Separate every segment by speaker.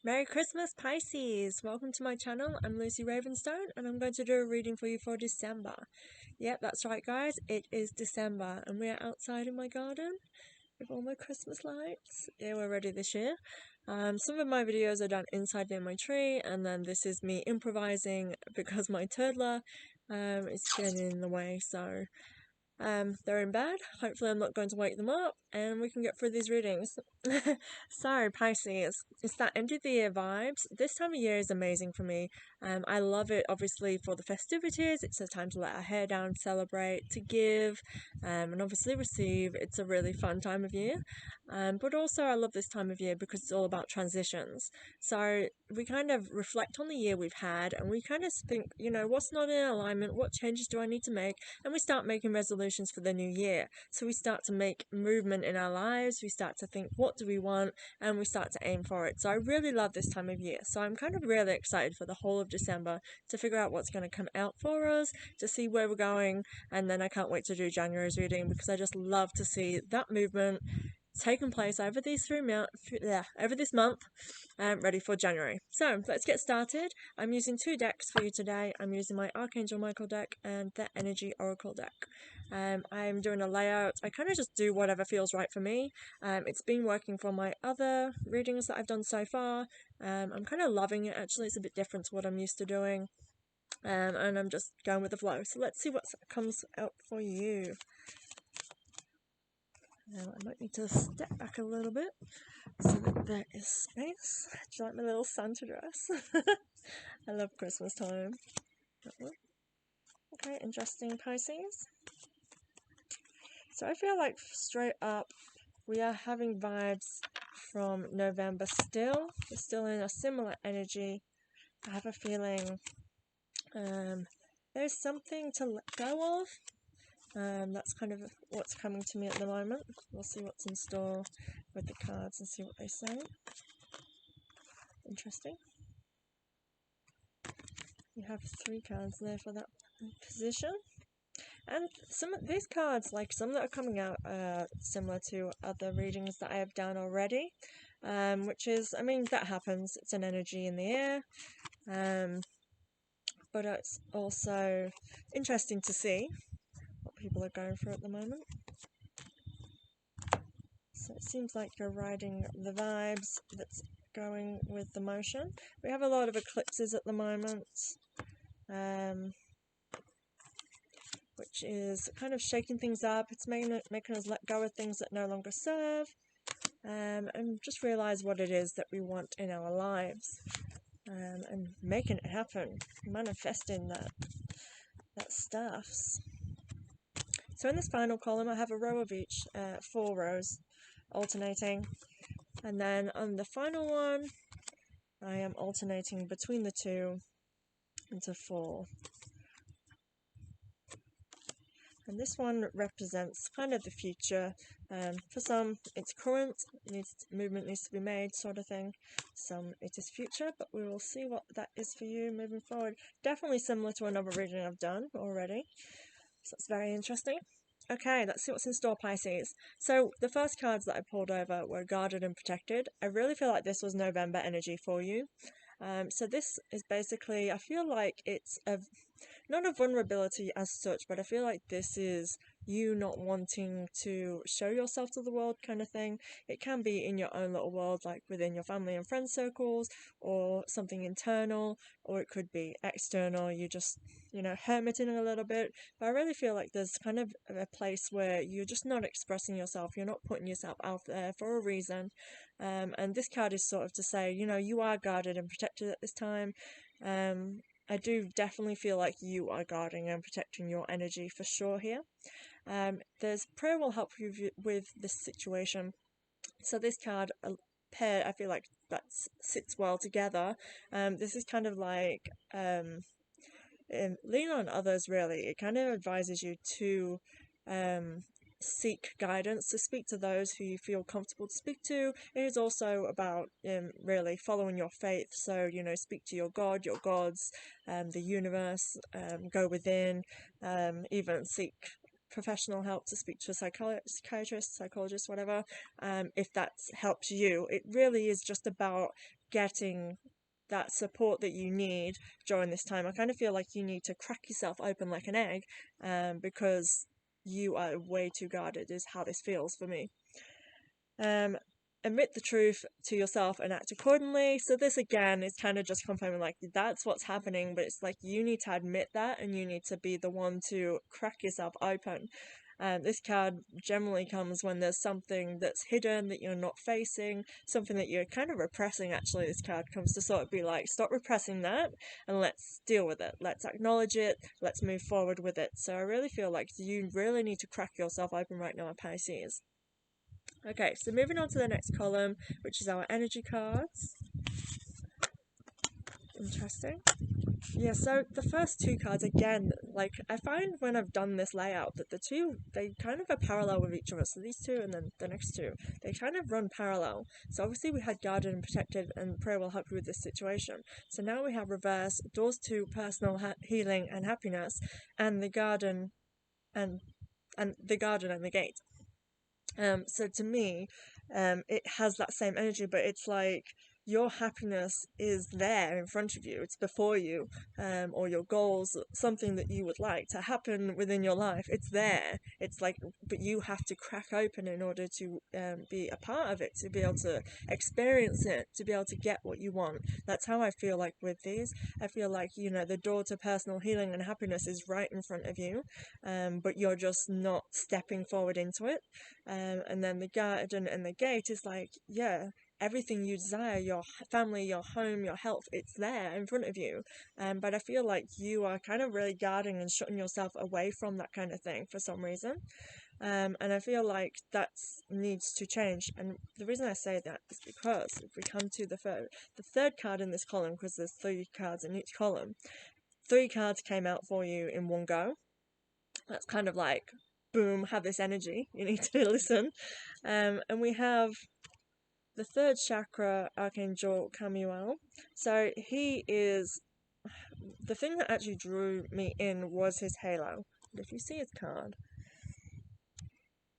Speaker 1: Merry Christmas, Pisces! Welcome to my channel. I'm Lucy Ravenstone and I'm going to do a reading for you for December. Yep, that's right guys, it is December and we are outside in my garden with all my Christmas lights. Yeah, we're ready this year. Some of my videos are done inside near my tree, and then this is me improvising because my toddler is getting in the way, so they're in bed. Hopefully I'm not going to wake them up and we can get through these readings. So Pisces, it's that end of the year vibes. This time of year is amazing for me. I love it obviously for the festivities. It's a time to let our hair down, celebrate, to give, and obviously receive. It's a really fun time of year. But also I love this time of year because it's all about transitions. So we kind of reflect on the year we've had and we kind of think, you know, what's not in alignment, what changes do I need to make, and we start making resolutions for the new year. So we start to make movement in our lives, we start to think what do we want, and we start to aim for it. So I really love this time of year. So I'm kind of really excited for the whole of December to figure out what's going to come out for us, to see where we're going, and then I can't wait to do January's reading because I just love to see that movement taken place over these over this month, ready for January. So let's get started. I'm using two decks for you today. I'm using my Archangel Michael deck and the Energy Oracle deck. I'm doing a layout. I kind of just do whatever feels right for me. It's been working for my other readings that I've done so far. I'm kind of loving it actually. It's a bit different to what I'm used to doing. And I'm just going with the flow. So let's see what comes out for you. Now I might need to step back a little bit so that there is space. Do you like my little Santa dress? I love Christmas time. Okay, interesting, Pisces. So I feel like straight up we are having vibes from November still. We're still in a similar energy. I have a feeling there's something to let go of. That's kind of what's coming to me at the moment. We'll see what's in store with the cards and see what they say. Interesting. You have 3 cards there for that position. And some of these cards, like some that are coming out, are similar to other readings that I have done already. Which is, I mean, that happens. It's an energy in the air. But it's also interesting to see what people are going through at the moment. So it seems like you're riding the vibes that's going with the motion. We have a lot of eclipses at the moment, which is kind of shaking things up. It's making us let go of things that no longer serve, and just realize what it is that we want in our lives, and making it happen, manifesting that stuffs. So in this final column I have a row of each, 4 rows alternating, and then on the final one I am alternating between the 2 into 4. And this one represents kind of the future. For some it's current, movement needs to be made sort of thing. Some it is future, but we will see what that is for you moving forward. Definitely similar to another reading I've done already, so it's very interesting. Okay, let's see what's in store, Pisces. So the first cards that I pulled over were guarded and protected. I really feel like this was November energy for you. So this is basically, I feel like it's not a vulnerability as such, but I feel like this is you not wanting to show yourself to the world kind of thing. It can be in your own little world, like within your family and friend circles, or something internal, or it could be external, you just, you know, hermiting a little bit. But I really feel like there's kind of a place where you're just not expressing yourself, you're not putting yourself out there for a reason. And this card is sort of to say, you know, you are guarded and protected at this time. I do definitely feel like you are guarding and protecting your energy for sure here. There's prayer will help you with this situation. So this card, pair, I feel like that sits well together. This is kind of like lean on others, really. It kind of advises you to seek guidance, to speak to those who you feel comfortable to speak to. It is also about really following your faith. So, you know, speak to your God, your gods, the universe, go within, even seek professional help, to speak to a psychiatrist, psychologist, whatever, if that helps you. It really is just about getting that support that you need during this time. I kind of feel like you need to crack yourself open like an egg, because you are way too guarded, is how this feels for me. Admit the truth to yourself and act accordingly. So this again is kind of just confirming like that's what's happening, but it's like you need to admit that and you need to be the one to crack yourself open. This card generally comes when there's something that's hidden that you're not facing, something that you're kind of repressing. Actually, this card comes to sort of be like, stop repressing that and let's deal with it. Let's acknowledge it. Let's move forward with it. So I really feel like you really need to crack yourself open right now, Pisces. Okay, so moving on to the next column, which is our energy cards. Interesting. Yeah, so the first two cards, again, like, I find when I've done this layout that the two, they kind of are parallel with each other. So these two and then the next two, they kind of run parallel. So obviously we had guarded and protected, and prayer will help you with this situation. So now we have reverse, doors to personal healing and happiness, and the garden and the garden and the gate. So to me, it has that same energy, but it's like your happiness is there in front of you, it's before you, or your goals, something that you would like to happen within your life, it's there. It's like, but you have to crack open in order to be a part of it, to be able to experience it, to be able to get what you want. That's how I feel like with these. I feel like, you know, the door to personal healing and happiness is right in front of you, but you're just not stepping forward into it. And then the garden and the gate is like, yeah, everything you desire, your family, your home, your health, it's there in front of you. But I feel like you are kind of really guarding and shutting yourself away from that kind of thing for some reason. And I feel like that needs to change. And the reason I say that is because if we come to the third card in this column, because there's 3 cards in each column, 3 cards came out for you in one go. That's kind of like, boom, have this energy, you need to listen. And we have the 3rd chakra, Archangel Michael. So he is, the thing that actually drew me in was his halo. And if you see his card,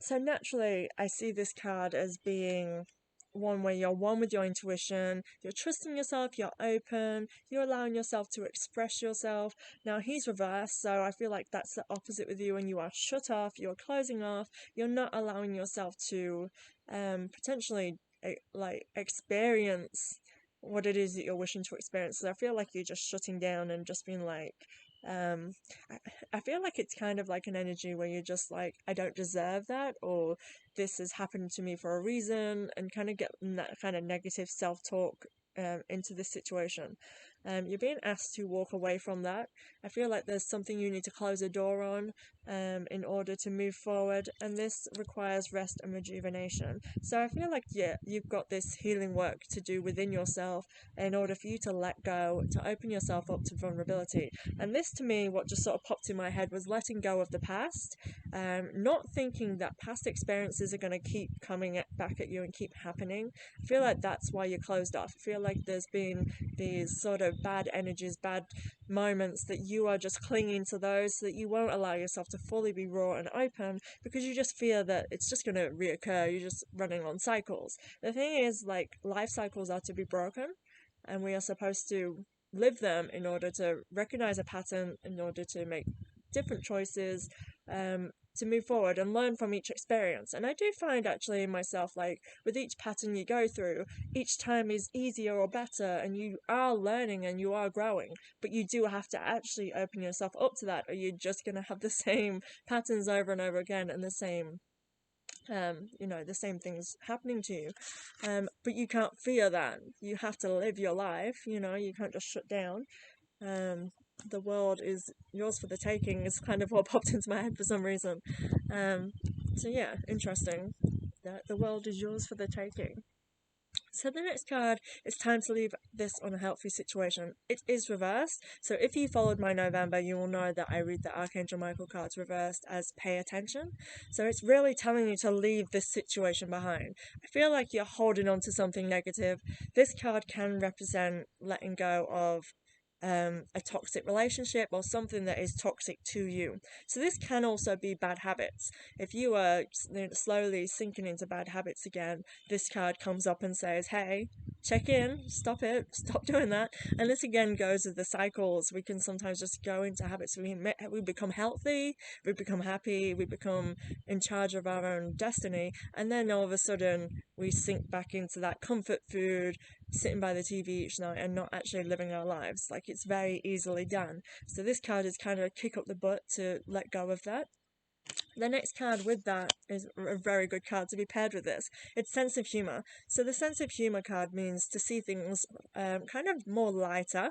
Speaker 1: so naturally I see this card as being one where you're one with your intuition, you're trusting yourself, you're open, you're allowing yourself to express yourself. Now he's reversed, so I feel like that's the opposite with you, and you are shut off, you're closing off, you're not allowing yourself to potentially like experience what it is that you're wishing to experience. So I feel like you're just shutting down and just being like, I feel like it's kind of like an energy where you're just like, I don't deserve that, or this has happened to me for a reason, and kind of get that kind of negative self-talk into this situation. You're being asked to walk away from that. I feel like there's something you need to close a door on in order to move forward, and this requires rest and rejuvenation. So I feel like, yeah, you've got this healing work to do within yourself in order for you to let go, to open yourself up to vulnerability. And this, to me, what just sort of popped in my head was letting go of the past, not thinking that past experiences are going to keep coming back at you and keep happening. I feel like that's why you're closed off. I feel like there's been these sort of bad energies, bad moments, that you are just clinging to those, so that you won't allow yourself to fully be raw and open, because you just fear that it's just going to reoccur. You're just running on cycles. The thing is, like, life cycles are to be broken, and we are supposed to live them in order to recognize a pattern, in order to make different choices, to move forward and learn from each experience. And I do find actually in myself, like, with each pattern you go through, each time is easier or better, and you are learning and you are growing, but you do have to actually open yourself up to that, or you're just going to have the same patterns over and over again, and the same the same things happening to you. But you can't fear that. You have to live your life, you can't just shut down. The world is yours for the taking is kind of what popped into my head for some reason. So yeah, interesting. The world is yours for the taking. So the next card is time to leave this unhealthy situation. It is reversed. So if you followed my November, you will know that I read the Archangel Michael cards reversed as pay attention. So it's really telling you to leave this situation behind. I feel like you're holding on to something negative. This card can represent letting go of a toxic relationship or something that is toxic to you. So this can also be bad habits. If you are slowly sinking into bad habits again, this card comes up and says, hey, check in, stop it, stop doing that. And this again goes with the cycles. We can sometimes just go into habits. We become healthy, we become happy, we become in charge of our own destiny, and then all of a sudden we sink back into that comfort food, sitting by the TV each night and not actually living our lives. Like, it's very easily done. So this card is kind of a kick up the butt to let go of that. The next card with that is a very good card to be paired with this. It's sense of humor. So the sense of humor card means to see things kind of more lighter.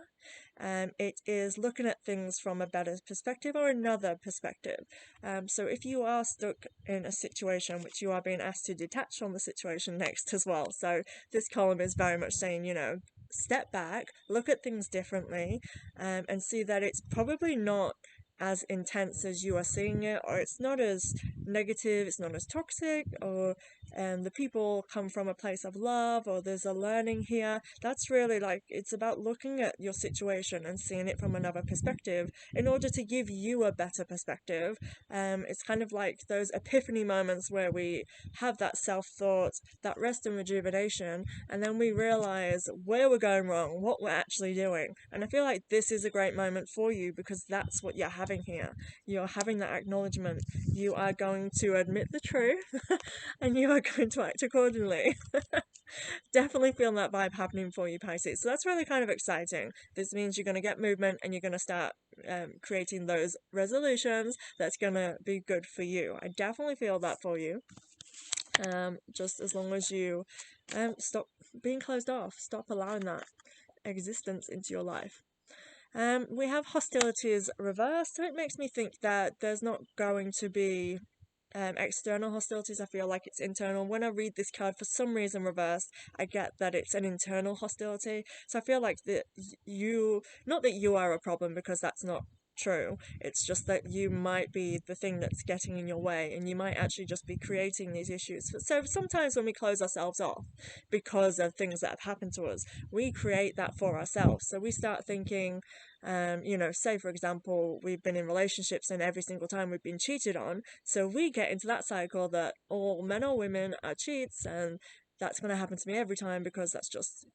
Speaker 1: It is looking at things from a better perspective or another perspective. So if you are stuck in a situation which you are being asked to detach from the situation next as well. So this column is very much saying, step back, look at things differently, and see that it's probably not as intense as you are seeing it, or it's not as negative, it's not as toxic, or the people come from a place of love, or there's a learning here. That's really it's about looking at your situation and seeing it from another perspective in order to give you a better perspective. It's kind of like those epiphany moments where we have that self-thought, that rest and rejuvenation, and then we realize where we're going wrong, what we're actually doing. And I feel like this is a great moment for you, because that's what you're having here. You're having that acknowledgement. You are going to admit the truth and you are going to act accordingly. Definitely feeling that vibe happening for you, Pisces. So that's really kind of exciting. This means you're going to get movement and you're going to start creating those resolutions that's going to be good for you. I definitely feel that for you. Just as long as you stop being closed off, stop allowing that existence into your life. We have hostilities reversed, so it makes me think that there's not going to be external hostilities. I feel like it's internal. When I read this card, for some reason reversed, I get that it's an internal hostility. So I feel like that not that you are a problem, because that's not true. It's just that you might be the thing that's getting in your way, and you might actually just be creating these issues. So sometimes when we close ourselves off because of things that have happened to us, we create that for ourselves. So we start thinking, say for example, we've been in relationships and every single time we've been cheated on, so we get into that cycle that all men or women are cheats, and that's going to happen to me every time because that's just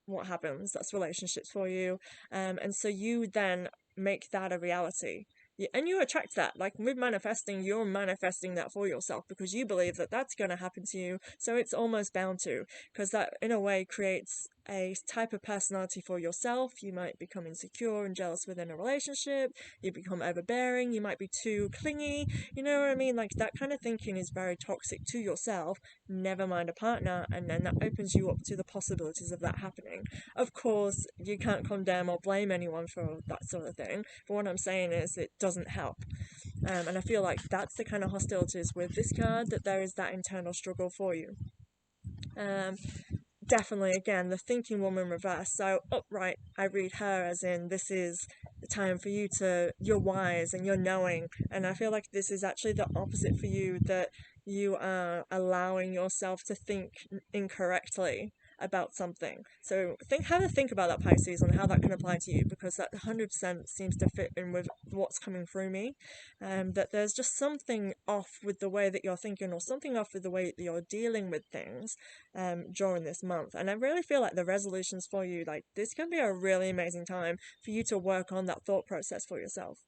Speaker 1: what happens. That's relationships for you. And so you then make that a reality. And you attract that. Like with manifesting, you're manifesting that for yourself because you believe that that's going to happen to you. So it's almost bound to, because that in a way creates a type of personality for yourself. You might become insecure and jealous within a relationship. You become overbearing. You might be too clingy. You know what I mean? Like that kind of thinking is very toxic to yourself, never mind a partner. And then that opens you up to the possibilities of that happening. Of course, you can't condemn or blame anyone for that sort of thing. But what I'm saying is it doesn't help. And I feel like that's the kind of hostilities with this card, that there is that internal struggle for you. Definitely, again, the thinking woman reverse. So upright, I read her as in this is the time for you you're wise and you're knowing. And I feel like this is actually the opposite for you, that you are allowing yourself to think incorrectly about something. So have a think about that, Pisces, and how that can apply to you, because that 100% seems to fit in with what's coming through me. That there's just something off with the way that you're thinking, or something off with the way that you're dealing with things during this month. And I really feel like the resolutions for you, like this can be a really amazing time for you to work on that thought process for yourself.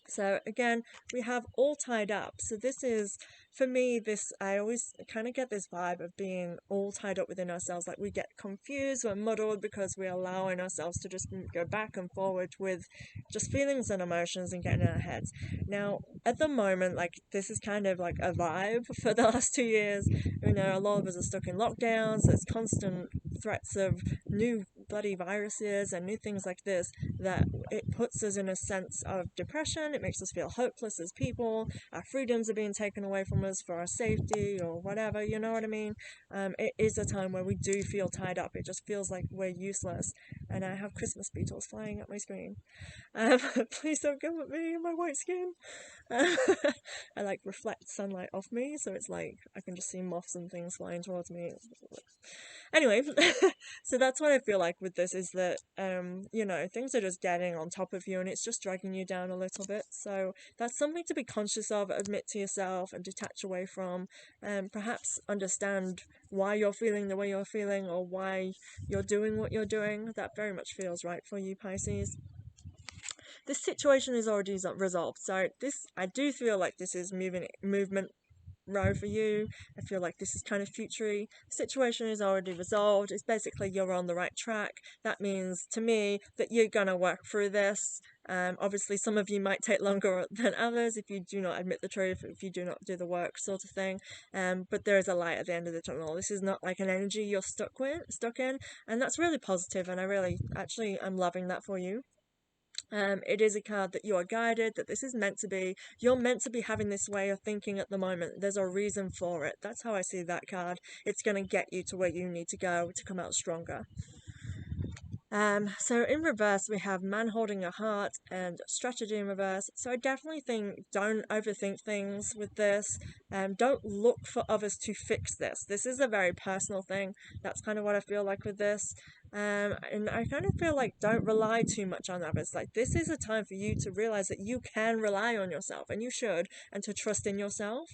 Speaker 1: So again, we have all tied up. So this is, for me, I always kind of get this vibe of being all tied up within ourselves. Like we get confused or muddled because we're allowing ourselves to just go back and forward with just feelings and emotions and getting in our heads. Now, at the moment, like this is kind of like a vibe for the last 2 years. A lot of us are stuck in lockdowns. There's constant threats of new bloody viruses and new things like this, that it puts us in a sense of depression. It makes us feel hopeless as people. Our freedoms are being taken away from us for our safety or whatever, you know what I mean? It is a time where we do feel tied up. It just feels like we're useless. And I have Christmas beetles flying at my screen. Please don't come at me in my white skin. I like reflect sunlight off me, so it's like I can just see moths and things flying towards me. Anyway, so that's what I feel like with this is that, you know, things are just getting on top of you and it's just dragging you down a little bit. So that's something to be conscious of, admit to yourself and detach away from, and perhaps understand why you're feeling the way you're feeling or why you're doing what you're doing. That very much feels right for you, Pisces. This situation is already resolved, so I do feel like this is movement row for you. I feel like this is kind of futury. The situation is already resolved. It's basically you're on the right track. That means to me that you're gonna work through this. Obviously some of you might take longer than others if you do not admit the truth, if you do not do the work, sort of thing. But there is a light at the end of the tunnel. This is not like an energy you're stuck in, and that's really positive, and I'm loving that for you. It is a card that you are guided, that this is meant to be. You're meant to be having this way of thinking at the moment. There's a reason for it. That's how I see that card. It's going to get you to where you need to go to come out stronger. So in reverse, we have man holding a heart and strategy in reverse. So I definitely think don't overthink things with this. Don't look for others to fix this. This is a very personal thing. That's kind of what I feel like with this. And I kind of feel like don't rely too much on others. Like, this is a time for you to realize that you can rely on yourself, and you should, and to trust in yourself.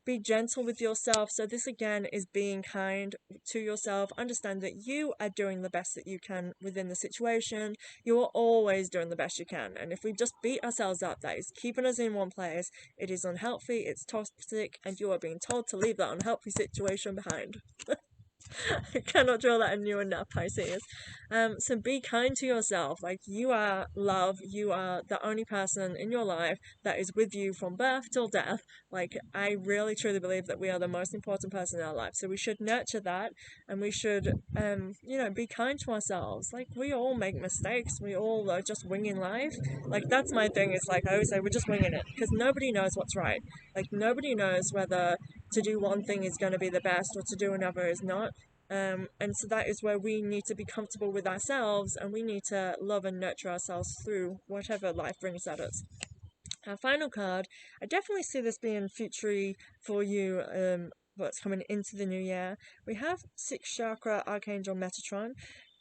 Speaker 1: Be gentle with yourself. So this again is being kind to yourself. Understand that you are doing the best that you can within the situation. You are always doing the best you can. And if we just beat ourselves up, that is keeping us in one place. It is unhealthy, it's toxic, and you are being told to leave that unhealthy situation behind. I cannot draw that in you enough, Pisces. So be kind to yourself. Like, you are love. You are the only person in your life that is with you from birth till death. Like, I really truly believe that we are the most important person in our life. So we should nurture that, and we should, you know, be kind to ourselves. Like, we all make mistakes. We all are just winging life. Like, that's my thing. It's like I always say, we're just winging it, because nobody knows what's right. Like, nobody knows whether to do one thing is going to be the best or to do another is not. And so that is where we need to be comfortable with ourselves, and we need to love and nurture ourselves through whatever life brings at us. Our final card, I definitely see this being futury for you, what's coming into the new year. We have 6th chakra Archangel Metatron.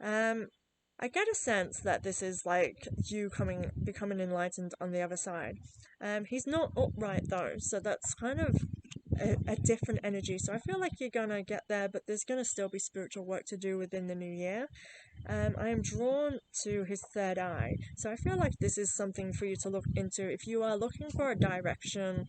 Speaker 1: I get a sense that this is like you becoming enlightened on the other side. He's not upright though, so that's kind of a different energy. So I feel like you're gonna get there, but there's gonna still be spiritual work to do within the new year. I am drawn to his third eye, so I feel like this is something for you to look into if you are looking for a direction,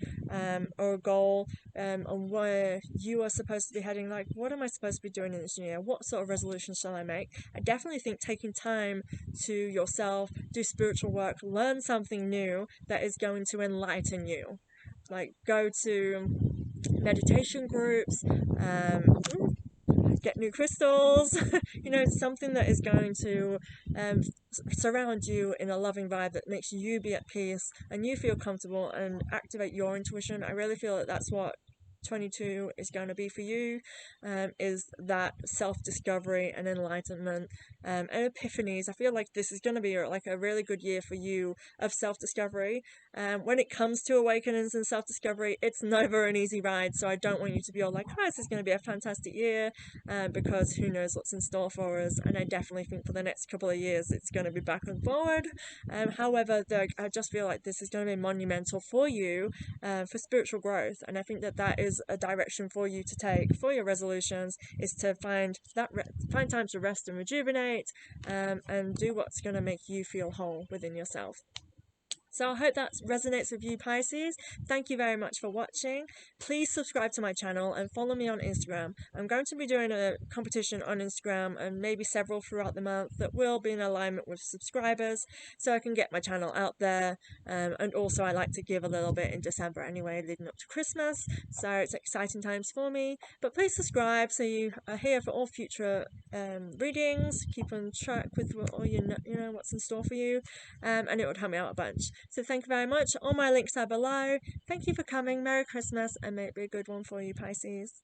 Speaker 1: or a goal, on where you are supposed to be heading. Like, what am I supposed to be doing in this new year? What sort of resolution shall I make? I definitely think taking time to yourself, do spiritual work, learn something new that is going to enlighten you. Like, go to meditation groups, get new crystals, you know, something that is going to surround you in a loving vibe that makes you be at peace and you feel comfortable and activate your intuition. I really feel that that's what 22 is going to be for you, is that self-discovery and enlightenment, and epiphanies. I feel like this is going to be like a really good year for you of self-discovery. When it comes to awakenings and self-discovery, it's never an easy ride, so I don't want you to be all like, oh, this is going to be a fantastic year, because who knows what's in store for us. And I definitely think for the next couple of years it's going to be back and forward. However, I just feel like this is going to be monumental for you, for spiritual growth, and I think that that is a direction for you to take for your resolutions, is to find time to rest and rejuvenate, and do what's going to make you feel whole within yourself. So I hope that resonates with you, Pisces. Thank you very much for watching. Please subscribe to my channel and follow me on Instagram. I'm going to be doing a competition on Instagram, and maybe several throughout the month, that will be in alignment with subscribers, so I can get my channel out there. And also I like to give a little bit in December anyway, leading up to Christmas, so it's exciting times for me. But please subscribe so you are here for all future readings. Keep on track with all you know what's in store for you, and it would help me out a bunch. So thank you very much. All my links are below. Thank you for coming. Merry Christmas, and may it be a good one for you, Pisces.